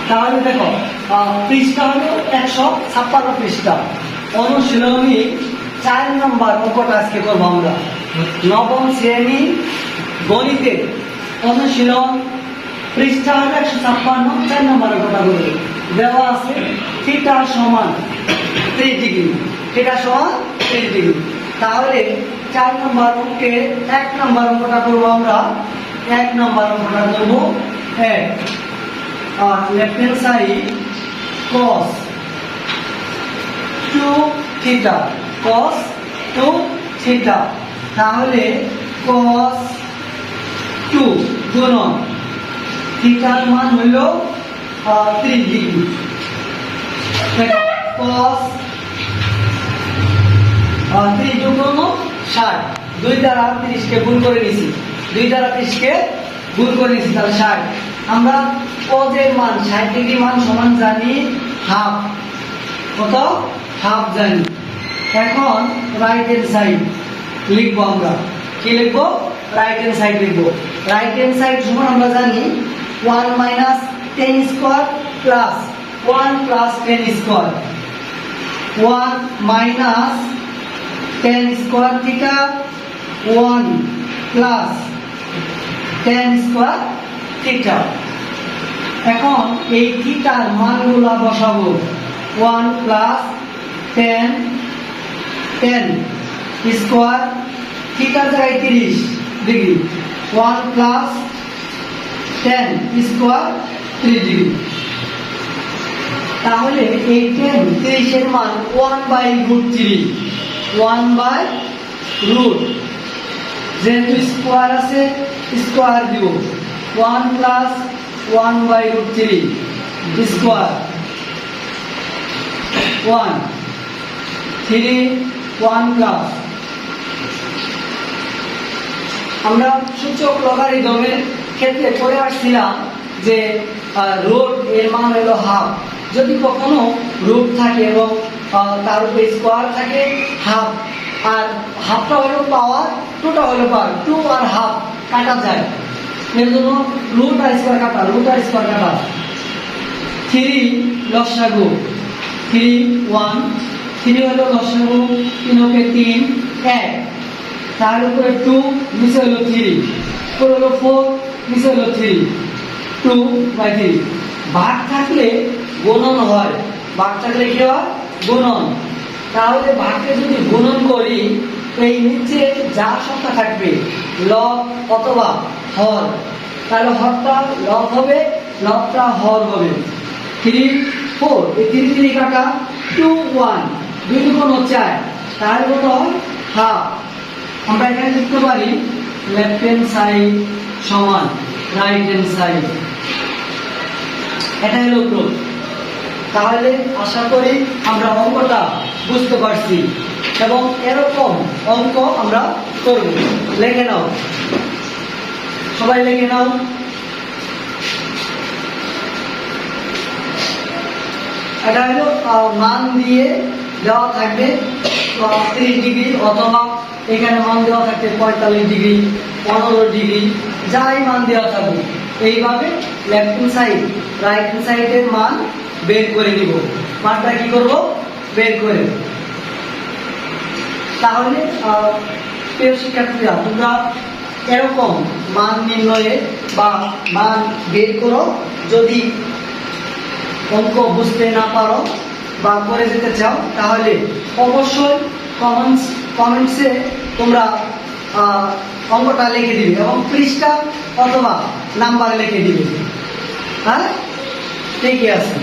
তাহলে দেখো পৃষ্ঠা হলো 156 পৃষ্ঠা। অনুশীলনী 4 নম্বর অঙ্কটা আজকে করবো আমরা। নবম শ্রেণী গণিতের অনুশীলন পৃষ্ঠা হলো 156, 4 নম্বর অঙ্কটা করবে। দেওয়া আছে থিটা সমান 30 ডিগ্রি, থিটা সমান 30 ডিগ্রি। তাহলে 4 নম্বর অঙ্কে 1 নম্বর অঙ্কটা করবো আমরা। 1 নম্বর অঙ্কটা করবো left hand side cos 2 theta, cos 2 theta। তাহলে cos 2 গুণন থিটার মান হইল 30 ডিগ্রি। cos 30 গুণ 60, 2 দ্বারা 30 কে গুণ করে নিছি, 2 দ্বারা 30 কে গুণ করে নিছি, তাহলে 60। আমরা cos এর মান 60 ডিগ্রি মান সমান জানি হাফ, কত হাফ জানি। এখন রাইট হ্যান্ড সাইড লিখবো আমরা। কি লিখবো? রাইট হ্যান্ড সাইড লিখবো। রাইট হ্যান্ড সাইড সমান আমরা জানি 1 minus 10 square plus 1 plus 10 square, 1 minus 10 square theta, 1 plus 10 square theta. এখন এই থিটার মানগুলো বসাবো। 1 প্লাস 10 স্কয়ার, থিটার জায়গায় 30 ডিগ্রি, 1 প্লাস 10 স্কয়ার 30 ডিগ্রি। তাহলে এই 30 এর মান 1/√3, 1/√, যেহেতু স্কয়ার আছে স্কয়ার দিব, 1 প্লাস 1/√3 স্কয়ার, 1 3 1 প্লাস। আমরা সূচক লগারিদমের ক্ষেত্রে পড়ে আসছিলাম যে রুট এর মান হলো হাফ। যদি কখনো রুট থাকে এবং তার উপরে স্কয়ার থাকে, হাফ, আর হাফটা হলো পাওয়ার, 2টা হলো পাওয়ার, 2 আর হাফ কাটা যায়, এর জন্য রুট আর স্কয়ার কাটা, রুট আর স্কয়ার কাটা। 3 লসাগু, 3 1, 3 হলো লসাগু, 3 ওকে 3 1, তার উপরে 2 নিচে হলো 3, 4 হলো 4 নিচে হলো 3, 2/3। ভাগ থাকলে গুণন হয়, ভাগ থাকলে কি হয়? গুণন। তাহলে ভাগকে যদি গুণন করি, এই নিচে যা সংখ্যা থাকবে লব অথবা হর, তাহলে হরটা লব হবে, লবটা হর হবে। 3 4, এই 3 3 কাটা, 2 1, 2 গুণ 4, তাহলে কত হয়? হাফ। আমরা এখানে লিখতে পারি লেফট হ্যান্ড সাইড সমান রাইট হ্যান্ড সাইড। এটা হলো প্রুফ। তাহলে আশা করি আমরা অঙ্কটা বুঝতে পারছি এবং এরকম অঙ্ক আমরা করব। লিখে নাও, সবাই লিখে নাও। এটা হলো মান দিয়ে দেওয়া থাকবে 30 ডিগ্রি, অথবা এখানে মান দেওয়া থাকবে 45 ডিগ্রি, 15 ডিগ্রি, যাই মান দেওয়া থাকবে। এইভাবে left hand side right hand সাইডের মান বের করে নিব। মানটা কি করব? বের করে। তাহলে প্রিয় শিক্ষার্থীরা, তোমরা এরকম মান নির্ণয়ে বা মান বের করো। যদি অঙ্ক বুঝতে না পারো বা করে যেতে চাও, তাহলে অবশ্যই কমেন্টসে তোমরা অঙ্কটা লিখে দিবে এবং পৃষ্ঠা অথবা নাম্বার লিখে দিবে। হ্যাঁ, ঠিকই আছে।